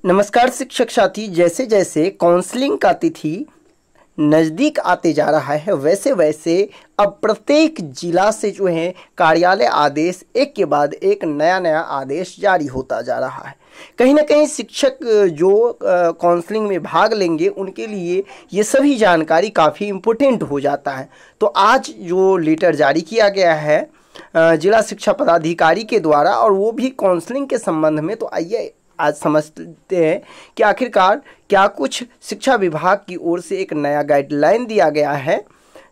नमस्कार शिक्षक साथी। जैसे जैसे काउंसलिंग का तिथि नज़दीक आते जा रहा है वैसे वैसे अब प्रत्येक जिला से जो है कार्यालय आदेश एक के बाद एक नया नया आदेश जारी होता जा रहा है। कहीं ना कहीं शिक्षक जो काउंसलिंग में भाग लेंगे उनके लिए ये सभी जानकारी काफ़ी इम्पोर्टेंट हो जाता है। तो आज जो लेटर जारी किया गया है जिला शिक्षा पदाधिकारी के द्वारा और वो भी काउंसलिंग के संबंध में, तो आइए आज समझते हैं कि आखिरकार क्या कुछ शिक्षा विभाग की ओर से एक नया गाइडलाइन दिया गया है,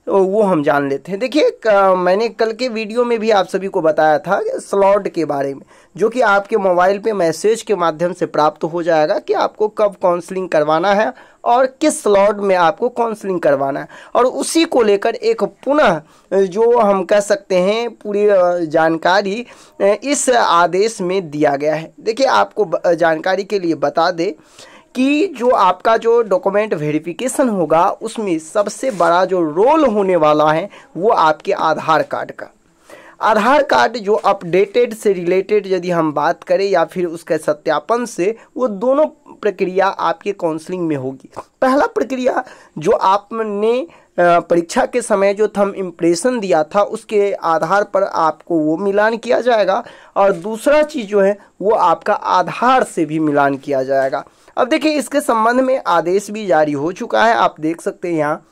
तो वो हम जान लेते हैं। देखिए मैंने कल के वीडियो में भी आप सभी को बताया था स्लॉट के बारे में, जो कि आपके मोबाइल पे मैसेज के माध्यम से प्राप्त हो जाएगा कि आपको कब काउंसलिंग करवाना है और किस स्लॉट में आपको काउंसलिंग करवाना है। और उसी को लेकर एक पुनः जो हम कह सकते हैं पूरी जानकारी इस आदेश में दिया गया है। देखिए आपको जानकारी के लिए बता दें कि जो आपका जो डॉक्यूमेंट वेरिफिकेशन होगा उसमें सबसे बड़ा जो रोल होने वाला है वो आपके आधार कार्ड का। आधार कार्ड जो अपडेटेड से रिलेटेड यदि हम बात करें या फिर उसके सत्यापन से, वो दोनों प्रक्रिया आपके काउंसलिंग में होगी। पहला प्रक्रिया जो आपने परीक्षा के समय जो थंब इम्प्रेशन दिया था उसके आधार पर आपको वो मिलान किया जाएगा और दूसरा चीज़ जो है वो आपका आधार से भी मिलान किया जाएगा। अब देखिए इसके संबंध में आदेश भी जारी हो चुका है। आप देख सकते हैं यहाँ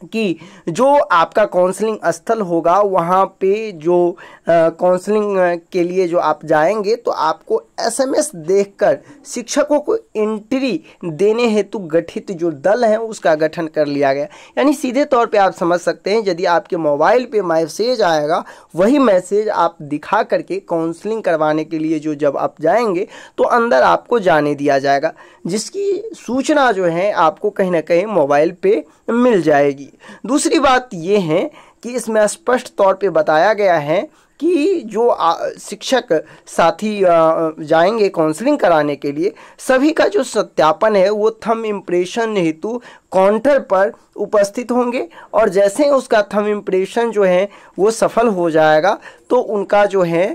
कि जो आपका काउंसलिंग स्थल होगा वहाँ पे जो काउंसलिंग के लिए जो आप जाएंगे तो आपको एसएमएस देखकर शिक्षकों को एंट्री देने हेतु गठित जो दल है उसका गठन कर लिया गया। यानी सीधे तौर पे आप समझ सकते हैं यदि आपके मोबाइल पे मैसेज आएगा वही मैसेज आप दिखा करके काउंसलिंग करवाने के लिए जो जब आप जाएंगे तो अंदर आपको जाने दिया जाएगा, जिसकी सूचना जो है आपको कहीं ना कहीं मोबाइल पे मिल जाएगी। दूसरी बात ये है कि इसमें स्पष्ट तौर पे बताया गया है कि जो शिक्षक साथी जाएंगे काउंसलिंग कराने के लिए सभी का जो सत्यापन है वो थंब इम्प्रेशन हेतु काउंटर पर उपस्थित होंगे और जैसे ही उसका थंब इम्प्रेशन जो है वो सफल हो जाएगा तो उनका जो है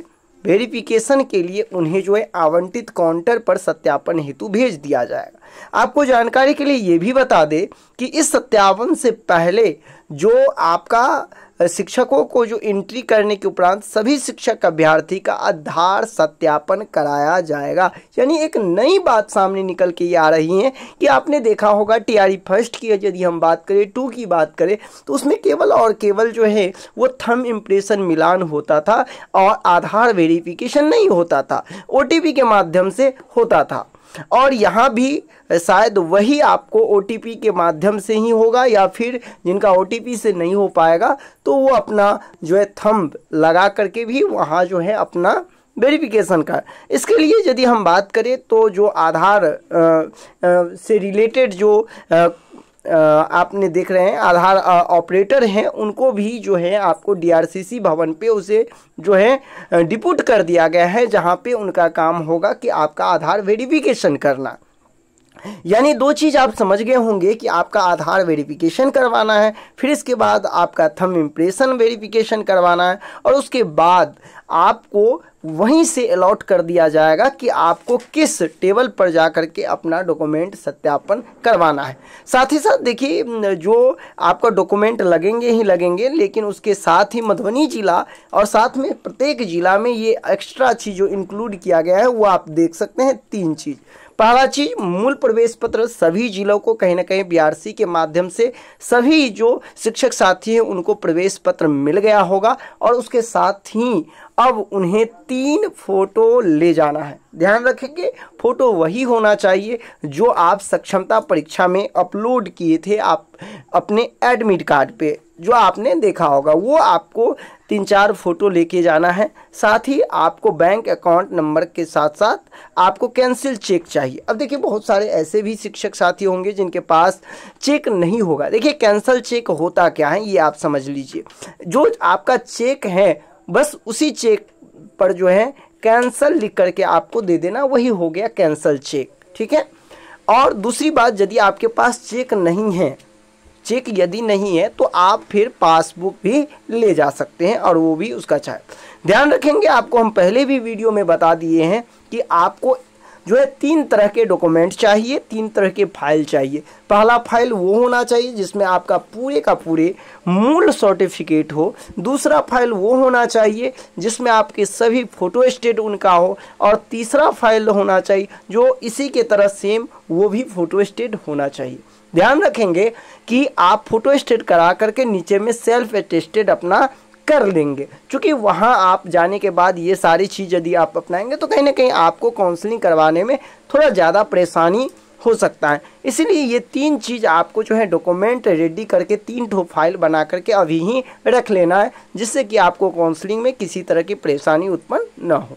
वेरिफिकेशन के लिए उन्हें जो है आवंटित काउंटर पर सत्यापन हेतु भेज दिया जाएगा। आपको जानकारी के लिए ये भी बता दें कि इस सत्यापन से पहले जो आपका शिक्षकों को जो एंट्री करने के उपरांत सभी शिक्षक अभ्यर्थी का आधार सत्यापन कराया जाएगा। यानी एक नई बात सामने निकल के ये आ रही है कि आपने देखा होगा टीआरई फर्स्ट की यदि हम बात करें 2 की बात करें तो उसमें केवल और केवल जो है वो थंब इम्प्रेशन मिलान होता था और आधार वेरिफिकेशन नहीं होता था, ओटीपी के माध्यम से होता था। और यहाँ भी शायद वही आपको ओटीपी के माध्यम से ही होगा या फिर जिनका ओटीपी से नहीं हो पाएगा तो वो अपना जो है थंब लगा करके भी वहाँ जो है अपना वेरिफिकेशन का। इसके लिए यदि हम बात करें तो जो आधार से रिलेटेड जो आपने देख रहे हैं आधार ऑपरेटर हैं उनको भी जो है आपको डीआरसीसी भवन पे उसे जो है डिप्यूट कर दिया गया है, जहां पे उनका काम होगा कि आपका आधार वेरिफिकेशन करना। यानी 2 चीज़ आप समझ गए होंगे कि आपका आधार वेरिफिकेशन करवाना है, फिर इसके बाद आपका थंब इम्प्रेशन वेरिफिकेशन करवाना है और उसके बाद आपको वहीं से अलॉट कर दिया जाएगा कि आपको किस टेबल पर जा कर के अपना डॉक्यूमेंट सत्यापन करवाना है। साथ ही साथ देखिए जो आपका डॉक्यूमेंट लगेंगे ही लगेंगे, लेकिन उसके साथ ही मधुबनी जिला और साथ में प्रत्येक जिला में ये एक्स्ट्रा चीज़ जो इंक्लूड किया गया है वो आप देख सकते हैं 3 चीज़। पहला चीज मूल प्रवेश पत्र सभी जिलों को कहीं ना कहीं बीआरसी के माध्यम से सभी जो शिक्षक साथी हैं उनको प्रवेश पत्र मिल गया होगा और उसके साथ ही अब उन्हें 3 फोटो ले जाना है। ध्यान रखेंगे फोटो वही होना चाहिए जो आप सक्षमता परीक्षा में अपलोड किए थे आप अपने एडमिट कार्ड पे, जो आपने देखा होगा वो आपको 3-4 फोटो लेके जाना है। साथ ही आपको बैंक अकाउंट नंबर के साथ साथ आपको कैंसिल चेक चाहिए। अब देखिए बहुत सारे ऐसे भी शिक्षक साथी होंगे जिनके पास चेक नहीं होगा। देखिए कैंसिल चेक होता क्या है ये आप समझ लीजिए। जो आपका चेक है बस उसी चेक पर जो है कैंसिल लिख करके आपको दे देना, वही हो गया कैंसिल चेक, ठीक है। और दूसरी बात यदि आपके पास चेक नहीं है, चेक यदि नहीं है तो आप फिर पासबुक भी ले जा सकते हैं और वो भी उसका चाहे। ध्यान रखेंगे आपको हम पहले भी वीडियो में बता दिए हैं कि आपको जो है 3 तरह के डॉक्यूमेंट चाहिए, 3 तरह के फाइल चाहिए। पहला फाइल वो होना चाहिए जिसमें आपका पूरे का पूरे मूल सर्टिफिकेट हो। दूसरा फाइल वो होना चाहिए जिसमें आपके सभी फोटो स्टेट उनका हो। और तीसरा फाइल होना चाहिए जो इसी के तरह सेम वो भी फोटो स्टेट होना चाहिए। ध्यान रखेंगे कि आप फोटो स्टेट करा करके नीचे में सेल्फ अटेस्टेड अपना कर लेंगे, क्योंकि वहां आप जाने के बाद ये सारी चीज़ यदि आप अपनाएंगे तो कहीं ना कहीं आपको काउंसलिंग करवाने में थोड़ा ज़्यादा परेशानी हो सकता है। इसीलिए ये 3 चीज़ आपको जो है डॉक्यूमेंट रेडी करके 3 ठो फाइल बना करके अभी ही रख लेना है, जिससे कि आपको काउंसलिंग में किसी तरह की परेशानी उत्पन्न न हो।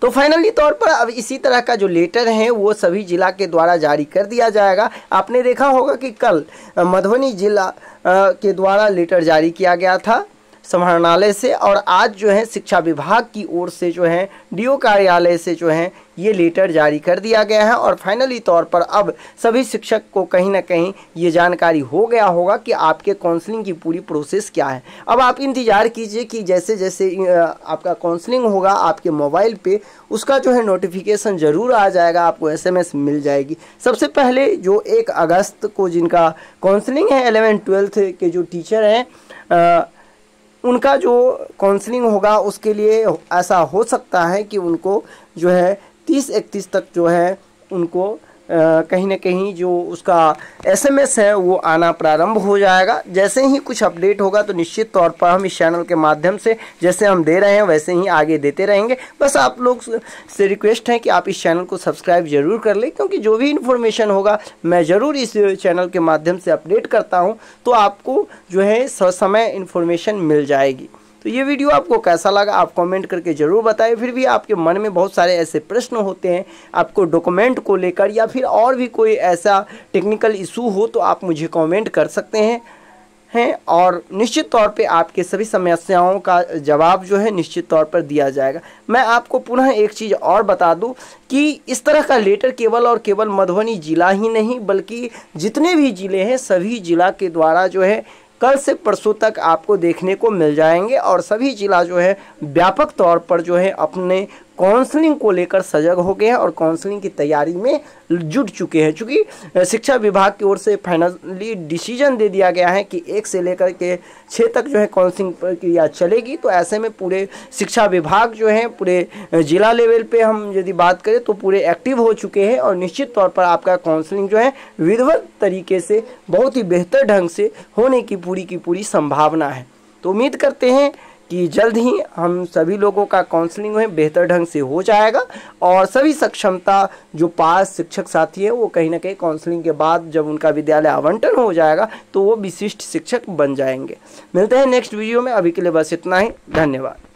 तो फाइनली तौर पर अब इसी तरह का जो लेटर है वो सभी जिला के द्वारा जारी कर दिया जाएगा। आपने देखा होगा कि कल मधुबनी जिला के द्वारा लेटर जारी किया गया था समाहरणालय से, और आज जो है शिक्षा विभाग की ओर से जो है डीओ कार्यालय से जो है ये लेटर जारी कर दिया गया है। और फाइनली तौर पर अब सभी शिक्षक को कहीं ना कहीं ये जानकारी हो गया होगा कि आपके काउंसलिंग की पूरी प्रोसेस क्या है। अब आप इंतज़ार कीजिए कि जैसे जैसे आपका काउंसलिंग होगा आपके मोबाइल पे उसका जो है नोटिफिकेशन ज़रूर आ जाएगा, आपको SMS मिल जाएगी। सबसे पहले जो 1 अगस्त को जिनका काउंसलिंग है 11th-12th के जो टीचर हैं उनका जो काउंसलिंग होगा उसके लिए ऐसा हो सकता है कि उनको जो है 30-31 तक जो है उनको कहीं ना कहीं जो उसका SMS है वो आना प्रारंभ हो जाएगा। जैसे ही कुछ अपडेट होगा तो निश्चित तौर पर हम इस चैनल के माध्यम से जैसे हम दे रहे हैं वैसे ही आगे देते रहेंगे। बस आप लोग से रिक्वेस्ट है कि आप इस चैनल को सब्सक्राइब जरूर कर लें, क्योंकि जो भी इन्फॉर्मेशन होगा मैं ज़रूर इस चैनल के माध्यम से अपडेट करता हूँ, तो आपको जो है समय इन्फॉर्मेशन मिल जाएगी। तो ये वीडियो आपको कैसा लगा आप कमेंट करके ज़रूर बताएं। फिर भी आपके मन में बहुत सारे ऐसे प्रश्न होते हैं आपको डॉक्यूमेंट को लेकर, या फिर और भी कोई ऐसा टेक्निकल इशू हो तो आप मुझे कमेंट कर सकते हैं और निश्चित तौर पे आपके सभी समस्याओं का जवाब जो है निश्चित तौर पर दिया जाएगा। मैं आपको पुनः एक चीज़ और बता दूं कि इस तरह का लेटर केवल और केवल मधुबनी जिला ही नहीं बल्कि जितने भी ज़िले हैं सभी जिला के द्वारा जो है कल से परसों तक आपको देखने को मिल जाएंगे। और सभी जिला जो है व्यापक तौर पर जो है अपने काउंसलिंग को लेकर सजग हो गए हैं और काउंसलिंग की तैयारी में जुट चुके हैं। चूँकि शिक्षा विभाग की ओर से फाइनली डिसीजन दे दिया गया है कि 1 से लेकर के 6 तक जो है काउंसलिंग प्रक्रिया चलेगी, तो ऐसे में पूरे शिक्षा विभाग जो है पूरे जिला लेवल पे हम यदि बात करें तो पूरे एक्टिव हो चुके हैं और निश्चित तौर पर आपका काउंसलिंग जो है विधिवत तरीके से बहुत ही बेहतर ढंग से होने की पूरी संभावना है। तो उम्मीद करते हैं कि जल्द ही हम सभी लोगों का काउंसलिंग है बेहतर ढंग से हो जाएगा और सभी सक्षमता जो पास शिक्षक साथी है वो कहीं ना कहीं काउंसलिंग के बाद जब उनका विद्यालय आवंटन हो जाएगा तो वो विशिष्ट शिक्षक बन जाएंगे। मिलते हैं नेक्स्ट वीडियो में, अभी के लिए बस इतना ही। धन्यवाद।